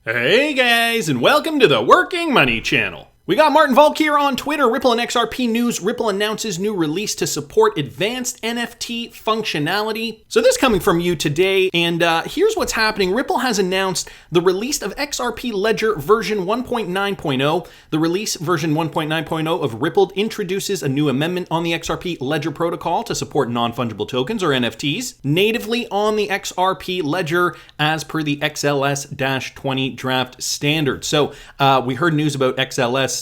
Hey guys, and welcome to the Working Money Channel. We got Martin Volk here on Twitter. Ripple and XRP news. Ripple announces new release to support advanced NFT functionality. So this coming from you today, and here's what's happening. Ripple has announced the release of XRP Ledger version 1.9.0. The release version 1.9.0 of Ripple introduces a new amendment on the XRP Ledger protocol to support non-fungible tokens, or NFTs, natively on the XRP Ledger as per the XLS-20 draft standard. So we heard news about XLS-20,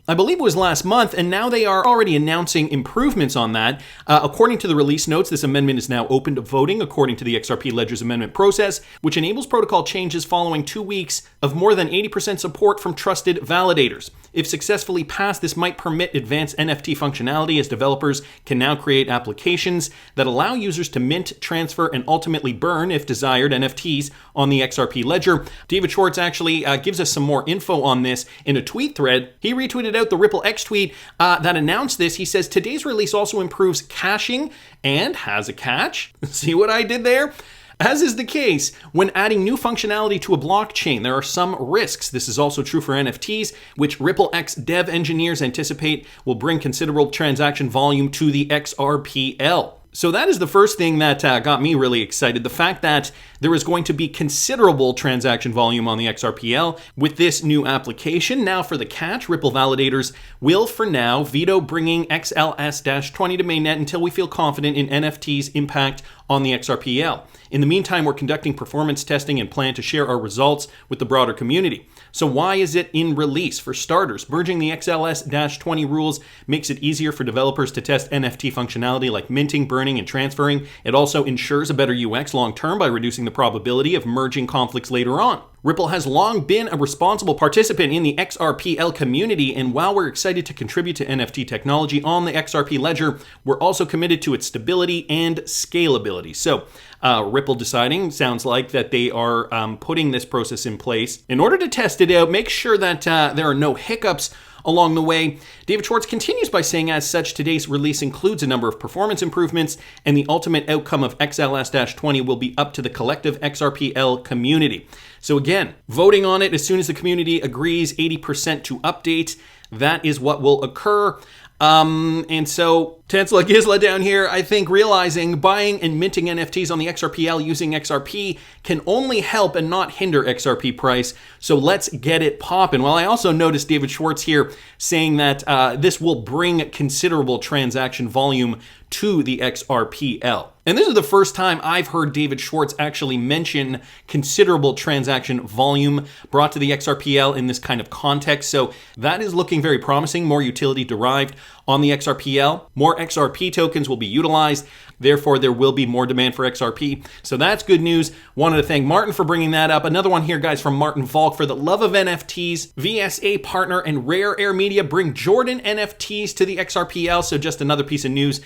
I believe it was last month, and now they are already announcing improvements on that. According to the release notes, this amendment is now open to voting according to the XRP Ledger's amendment process, which enables protocol changes following 2 weeks of more than 80% support from trusted validators. If successfully passed, this might permit advanced NFT functionality, as developers can now create applications that allow users to mint, transfer, and ultimately burn, if desired, NFTs on the XRP Ledger. David Schwartz actually gives us some more info on this in a tweet thread. He retweeted out the Ripple X tweet that announced this. He says, today's release also improves caching and has a catch. See what I did there? As is the case when adding new functionality to a blockchain, there are some risks. This is also true for NFTs, which Ripple X dev engineers anticipate will bring considerable transaction volume to the XRPL. So that is the first thing that got me really excited. The fact that there is going to be considerable transaction volume on the XRPL with this new application. Now for the catch, Ripple validators will for now veto bringing XLS-20 to mainnet until we feel confident in NFT's impact on the XRPL. In the meantime, we're conducting performance testing and plan to share our results with the broader community. So why is it in release? For starters, merging the XLS-20 rules makes it easier for developers to test NFT functionality like minting, burning, and transferring. It also ensures a better UX long-term by reducing the probability of merging conflicts later on. Ripple has long been a responsible participant in the XRPL community, and while we're excited to contribute to NFT technology on the XRP Ledger, we're also committed to its stability and scalability. So Ripple deciding, sounds like, that they are putting this process in place in order to test it out, make sure that there are no hiccups along the way. David Schwartz continues by saying, as such, today's release includes a number of performance improvements, and the ultimate outcome of XLS-20 will be up to the collective XRPL community. So again, voting on it as soon as the community agrees, 80% to update, that is what will occur. And so Tansela Gisla down here, I think, realizing buying and minting NFTs on the XRPL using XRP can only help and not hinder XRP price. So let's get it popping. Well, I also noticed David Schwartz here saying that this will bring considerable transaction volume to the XRPL. And this is the first time I've heard David Schwartz actually mention considerable transaction volume brought to the XRPL in this kind of context. So that is looking very promising. More utility derived on the XRPL. More XRP tokens will be utilized. Therefore, there will be more demand for XRP. So that's good news. Wanted to thank Martin for bringing that up. Another one here, guys, from Martin Volk. For the love of NFTs, VSA partner and Rare Air Media bring Jordan NFTs to the XRPL. So just another piece of news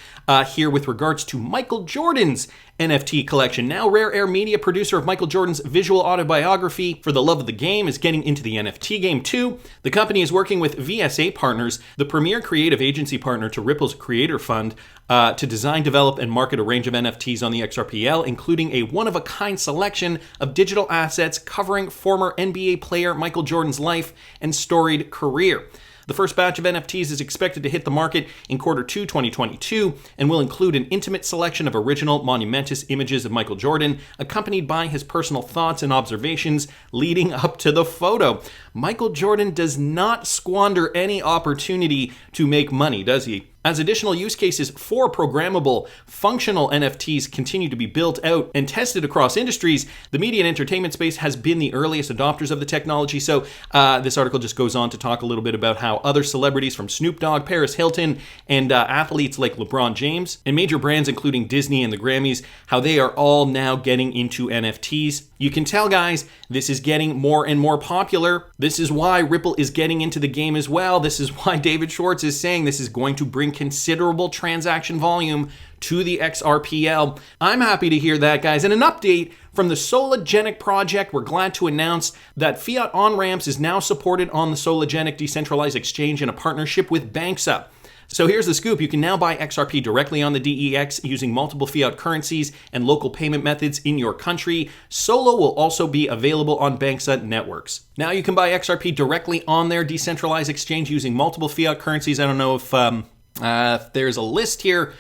here with regards to Michael Jordan's NFT collection. Now, Rare Air Media, producer of Michael Jordan's visual autobiography For the Love of the Game, is getting into the NFT game too. The company is working with VSA Partners, the premier creative agency partner to Ripple's Creator Fund, to design, develop, and market a range of NFTs on the XRPL, including a one-of-a-kind selection of digital assets covering former NBA player Michael Jordan's life and storied career. The first batch of NFTs is expected to hit the market in Q2 2022 and will include an intimate selection of original monumentous images of Michael Jordan, accompanied by his personal thoughts and observations leading up to the photo. Michael Jordan does not squander any opportunity to make money, does he? As additional use cases for programmable, functional NFTs continue to be built out and tested across industries, the media and entertainment space has been the earliest adopters of the technology. So this article just goes on to talk a little bit about how other celebrities from Snoop Dogg, Paris Hilton, and athletes like LeBron James, and major brands including Disney and the Grammys, how they are all now getting into NFTs. You can tell, guys, this is getting more and more popular. This is why Ripple is getting into the game as well. This is why David Schwartz is saying this is going to bring considerable transaction volume to the XRPL. I'm happy to hear that, guys. And an update from the Sologenic project, we're glad to announce that fiat on-ramps is now supported on the Sologenic decentralized exchange in a partnership with Banksa. So here's the scoop. You can now buy XRP directly on the DEX using multiple fiat currencies and local payment methods in your country. Solo will also be available on Banksa networks. Now you can buy XRP directly on their decentralized exchange using multiple fiat currencies. I don't know if there's a list here.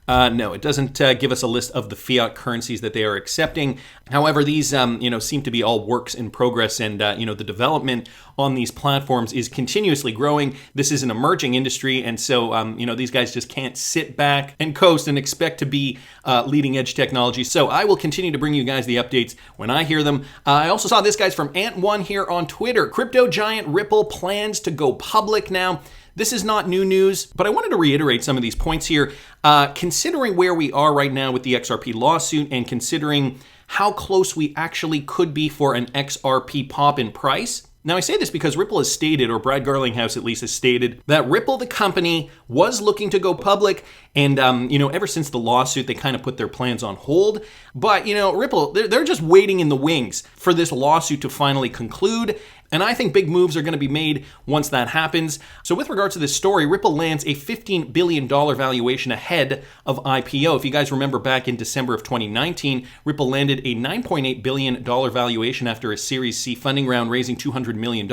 No, it doesn't give us a list of the fiat currencies that they are accepting. However, these seem to be all works in progress, and the development on these platforms is continuously growing. This is an emerging industry, and so these guys just can't sit back and coast and expect to be leading edge technology. So I will continue to bring you guys the updates when I hear them. I also saw this guy's from Ant1 here on Twitter. Crypto giant Ripple plans to go public now. This is not new news, but I wanted to reiterate some of these points here. Considering where we are right now with the XRP lawsuit and considering how close we actually could be for an XRP pop in price. Now, I say this because Ripple has stated, or Brad Garlinghouse at least has stated, that Ripple, the company, was looking to go public. And, ever since the lawsuit, they kind of put their plans on hold. But, Ripple, they're just waiting in the wings for this lawsuit to finally conclude. And I think big moves are going to be made once that happens. So with regards to this story, Ripple lands a $15 billion valuation ahead of IPO. If you guys remember back in December of 2019, Ripple landed a $9.8 billion valuation after a Series C funding round raising $200 million.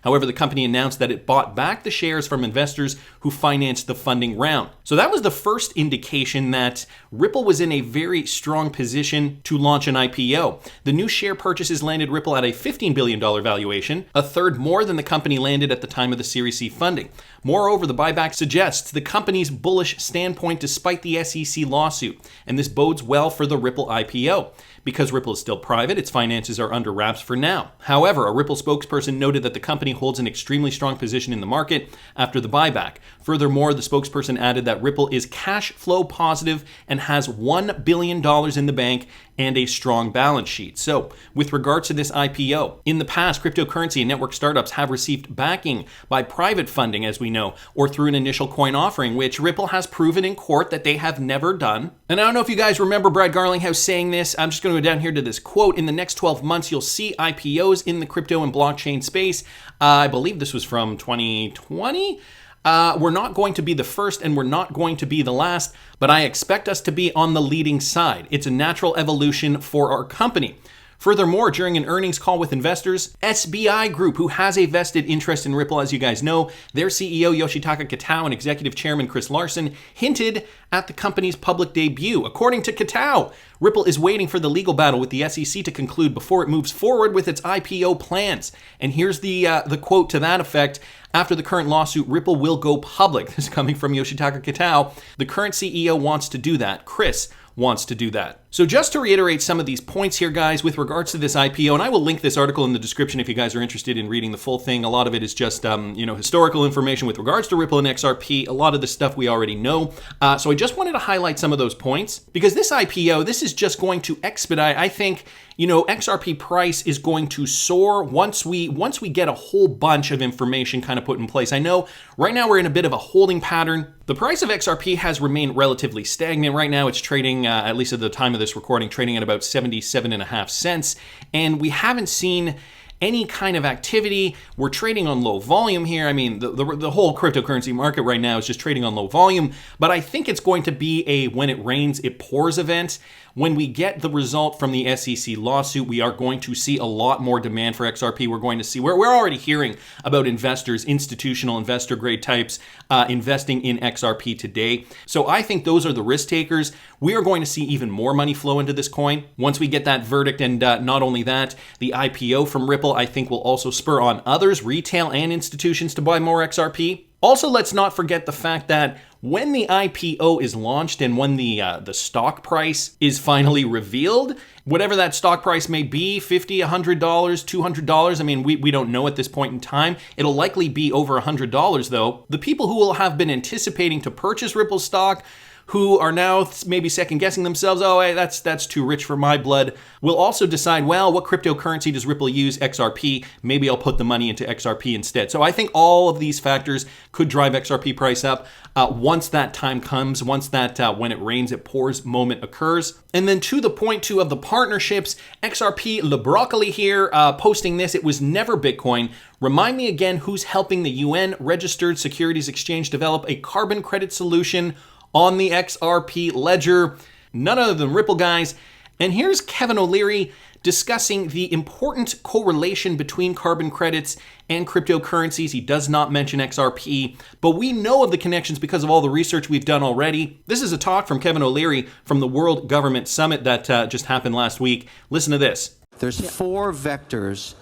However, the company announced that it bought back the shares from investors who financed the funding round. So that was the first indication that Ripple was in a very strong position to launch an IPO. The new share purchases landed Ripple at a $15 billion valuation, a third more than the company landed at the time of the Series C funding. Moreover, the buyback suggests the company's bullish standpoint despite the SEC lawsuit, and this bodes well for the Ripple IPO. Because Ripple is still private, its finances are under wraps for now. However, a Ripple spokesperson noted that the company holds an extremely strong position in the market after the buyback. Furthermore, the spokesperson added that Ripple is cash flow positive and has $1 billion in the bank and a strong balance sheet. So, with regards to this IPO, in the past, cryptocurrency and network startups have received backing by private funding, as we know, or through an initial coin offering, which Ripple has proven in court that they have never done. And I don't know if you guys remember Brad Garlinghouse saying this. I'm just going to go down here to this quote. In the next 12 months, you'll see IPOs in the crypto and blockchain space. I believe this was from 2020. We're not going to be the first and we're not going to be the last, but I expect us to be on the leading side. It's a natural evolution for our company. Furthermore, during an earnings call with investors, SBI Group, who has a vested interest in Ripple, as you guys know, their CEO Yoshitaka Kitao and executive chairman Chris Larson hinted at the company's public debut. According to Kitao, Ripple is waiting for the legal battle with the SEC to conclude before it moves forward with its IPO plans. And here's the quote to that effect. After the current lawsuit, Ripple will go public. This is coming from Yoshitaka Kitao. The current CEO wants to do that. Chris wants to do that. So just to reiterate some of these points here, guys, with regards to this IPO, and I will link this article in the description if you guys are interested in reading the full thing. A lot of it is just, historical information with regards to Ripple and XRP. A lot of the stuff we already know. So I just wanted to highlight some of those points because this IPO, this is just going to expedite. I think, XRP price is going to soar once we get a whole bunch of information kind of put in place. I know right now we're in a bit of a holding pattern. The price of XRP has remained relatively stagnant. Right now it's trading, at least at the time of this recording, trading at about 77.5 cents. And we haven't seen any kind of activity. We're trading on low volume here. I mean, the whole cryptocurrency market right now is just trading on low volume. But I think it's going to be a when it rains, it pours event. When we get the result from the SEC lawsuit, we are going to see a lot more demand for XRP. We're going to see, we're already hearing about investors, institutional investor grade types, investing in XRP today. So I think those are the risk takers. We are going to see even more money flow into this coin once we get that verdict. And not only that, the IPO from Ripple, I think will also spur on others, retail and institutions, to buy more XRP. Also, let's not forget the fact that when the IPO is launched and when the stock price is finally revealed, whatever that stock price may be, $50, $100, $200, I mean, we don't know at this point in time. It'll likely be over $100 though. The people who will have been anticipating to purchase Ripple stock, who are now maybe second guessing themselves, oh, hey, that's too rich for my blood, will also decide, well, what cryptocurrency does Ripple use? XRP. Maybe I'll put the money into XRP instead. So I think all of these factors could drive XRP price up once that time comes, once that when it rains, it pours moment occurs. And then to the point too of the partnerships, XRP Le Broccoli here posting this, it was never Bitcoin. Remind me again who's helping the UN registered securities exchange develop a carbon credit solution on the XRP ledger. None other than Ripple, guys. And here's Kevin O'Leary discussing the important correlation between carbon credits and cryptocurrencies. He does not mention XRP, but we know of the connections because of all the research we've done already. This is a talk from Kevin O'Leary from the World Government Summit that just happened last week. Listen to this. There's 4 vectors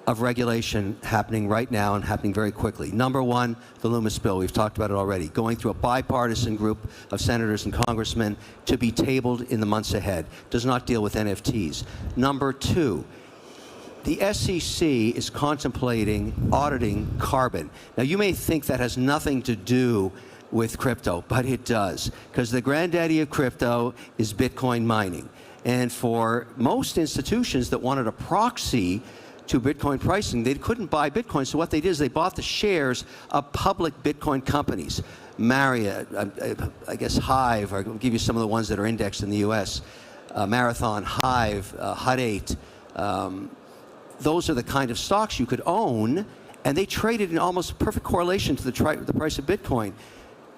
of regulation happening right now and happening very quickly. Number one, the Loomis bill. We've talked about it already. Going through a bipartisan group of senators and congressmen to be tabled in the months ahead. Does not deal with NFTs. Number two, the SEC is contemplating auditing carbon. Now, you may think that has nothing to do with crypto, but it does, because the granddaddy of crypto is Bitcoin mining. And for most institutions that wanted a proxy to Bitcoin pricing, they couldn't buy Bitcoin. So what they did is they bought the shares of public Bitcoin companies. Marriott, I guess Hive, I'll give you some of the ones that are indexed in the US. Marathon, Hive, Hut 8. Those are the kind of stocks you could own, and they traded in almost perfect correlation to the price of Bitcoin.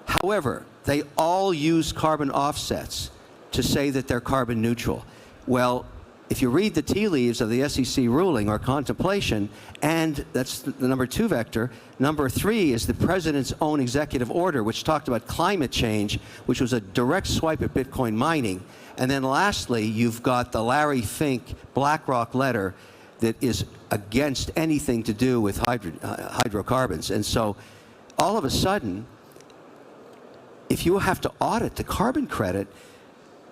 However, they all use carbon offsets to say that they're carbon neutral. Well, if you read the tea leaves of the SEC ruling or contemplation, and that's the number 2 vector, number 3 is the president's own executive order, which talked about climate change, which was a direct swipe at Bitcoin mining. And then lastly, you've got the Larry Fink BlackRock letter that is against anything to do with hydrocarbons. And so all of a sudden, if you have to audit the carbon credit,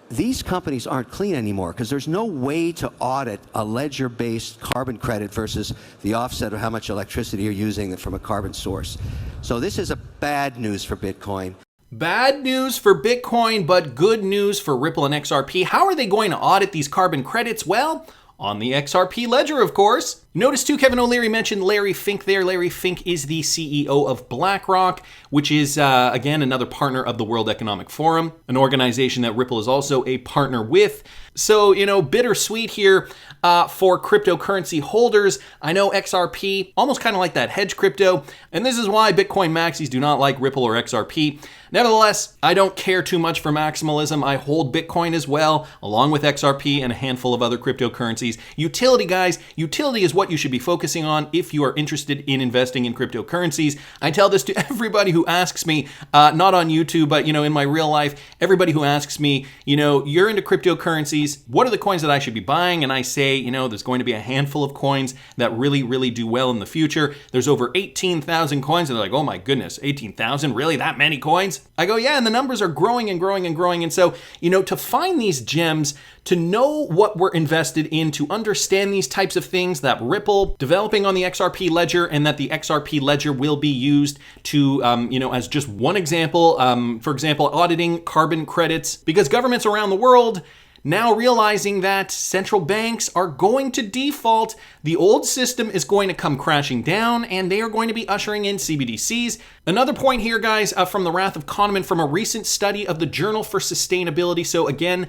these companies aren't clean anymore, because there's no way to audit a ledger-based carbon credit versus the offset of how much electricity you're using from a carbon source. So this is a bad news for Bitcoin. Bad news for Bitcoin, but good news for Ripple and XRP. How are they going to audit these carbon credits? Well, on the XRP ledger, of course. Notice too, Kevin O'Leary mentioned Larry Fink there. Larry Fink is the CEO of BlackRock, which is, again, another partner of the World Economic Forum, an organization that Ripple is also a partner with. So, bittersweet here for cryptocurrency holders. I know XRP, almost kind of like that hedge crypto, and this is why Bitcoin maxis do not like Ripple or XRP. Nevertheless, I don't care too much for maximalism. I hold Bitcoin as well, along with XRP and a handful of other cryptocurrencies. Utility, guys, utility is what you should be focusing on if you are interested in investing in cryptocurrencies. I tell this to everybody who asks me, not on YouTube, but in my real life, everybody who asks me, you're into cryptocurrencies, what are the coins that I should be buying? And I say, there's going to be a handful of coins that really, really do well in the future. There's over 18,000 coins, and they're like, oh my goodness, 18,000? Really, that many coins? I go, yeah, and the numbers are growing and growing and growing. And so, to find these gems, to know what we're invested in, to understand these types of things that Ripple developing on the XRP ledger, and that the XRP ledger will be used to, as just one example, for example, auditing carbon credits, because governments around the world now realizing that central banks are going to default, the old system is going to come crashing down, and they are going to be ushering in CBDCs. Another point here, guys, from the Wrath of Kahneman from a recent study of the Journal for Sustainability. So again,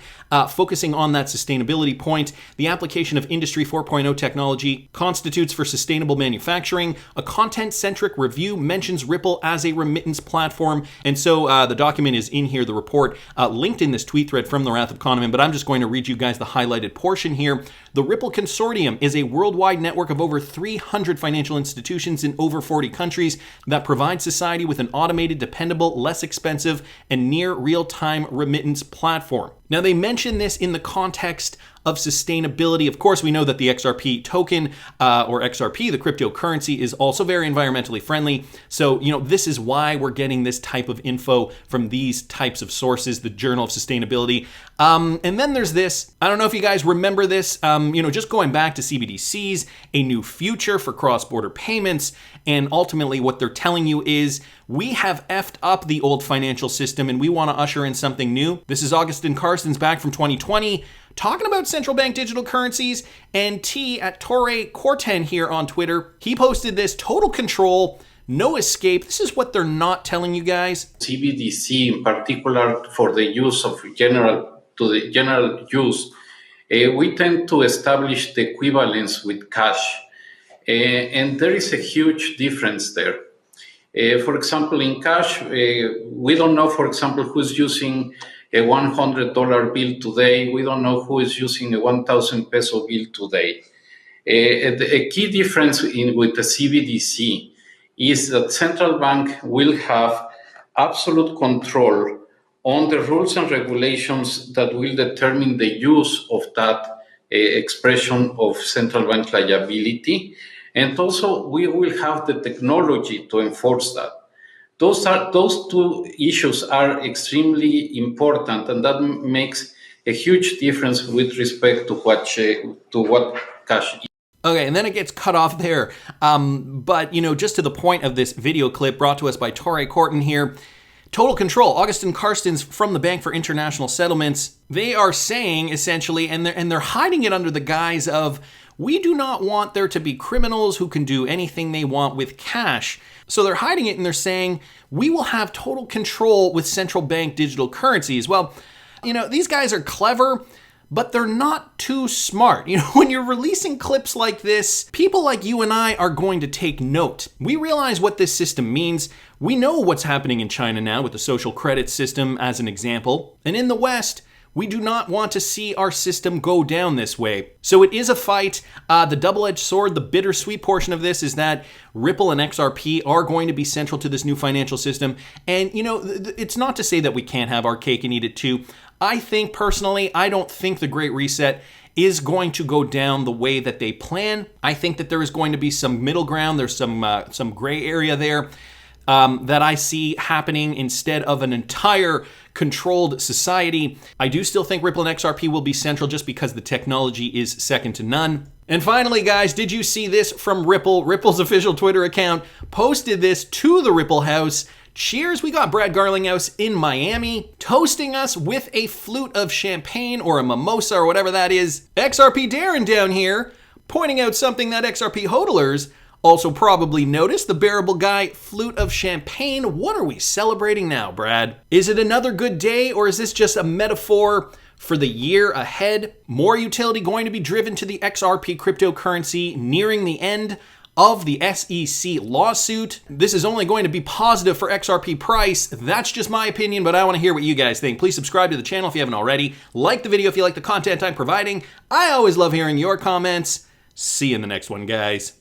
focusing on that sustainability point, the application of Industry 4.0 technology constitutes for sustainable manufacturing. A content-centric review mentions Ripple as a remittance platform. And so the document is in here, the report, linked in this tweet thread from the Wrath of Kahneman, but I'm just going to read you guys the highlighted portion here. The Ripple Consortium is a worldwide network of over 300 financial institutions in over 40 countries that provide society with an automated, dependable, less expensive, and near real-time remittance platform. Now, they mention this in the context of sustainability. Of course, we know that the XRP token, or XRP, the cryptocurrency, is also very environmentally friendly. So, this is why we're getting this type of info from these types of sources, the Journal of Sustainability. And then there's this, I don't know if you guys remember this, just going back to CBDCs, a new future for cross-border payments. And ultimately what they're telling you is We have effed up the old financial system and we want to usher in something new. This is Augustin Carstens back from 2020 talking about central bank digital currencies, and T at Torre Corten here on Twitter. He posted this: total control, no escape. This is what they're not telling you guys. CBDC in particular for the use of general use, we tend to establish the equivalence with cash. And there is a huge difference there. For example, in cash, we don't know, for example, who's using a $100 bill today. We don't know who is using a 1,000 peso bill today. A key difference with the CBDC is that central bank will have absolute control on the rules and regulations that will determine the use of that expression of central bank liability. And also, we will have the technology to enforce that. Those two issues are extremely important, and that makes a huge difference with respect to what cash is. Okay, and then it gets cut off there. But, just to the point of this video clip brought to us by Torre Corten here, total control. Augustin Carstens from the Bank for International Settlements, they are saying essentially, and they're hiding it under the guise of, we do not want there to be criminals who can do anything they want with cash. So they're hiding it and they're saying, we will have total control with central bank digital currencies. Well, these guys are clever, but they're not too smart. When you're releasing clips like this, people like you and I are going to take note. We realize what this system means. We know what's happening in China now with the social credit system as an example. And in the West, we do not want to see our system go down this way. So it is a fight. The double-edged sword, the bittersweet portion of this is that Ripple and XRP are going to be central to this new financial system. And, it's not to say that we can't have our cake and eat it too. I think personally, I don't think the Great Reset is going to go down the way that they plan. I think that there is going to be some middle ground. There's some gray area there that I see happening instead of an entire controlled society. I do still think Ripple and XRP will be central just because the technology is second to none. And finally, guys, did you see this from Ripple? Ripple's official Twitter account posted this to the Ripple House. Cheers, we got Brad Garlinghouse in Miami toasting us with a flute of champagne or a mimosa or whatever that is. XRP Darren down here pointing out something that XRP hodlers also probably noticed: the bearable guy flute of champagne. What are we celebrating now, Brad? Is it another good day, or is this just a metaphor for the year ahead? More utility going to be driven to the XRP cryptocurrency nearing the end of the SEC lawsuit. This is only going to be positive for XRP price. That's just my opinion, but I want to hear what you guys think. Please subscribe to the channel if you haven't already. Like the video if you like the content I'm providing. I always love hearing your comments. See you in the next one, guys.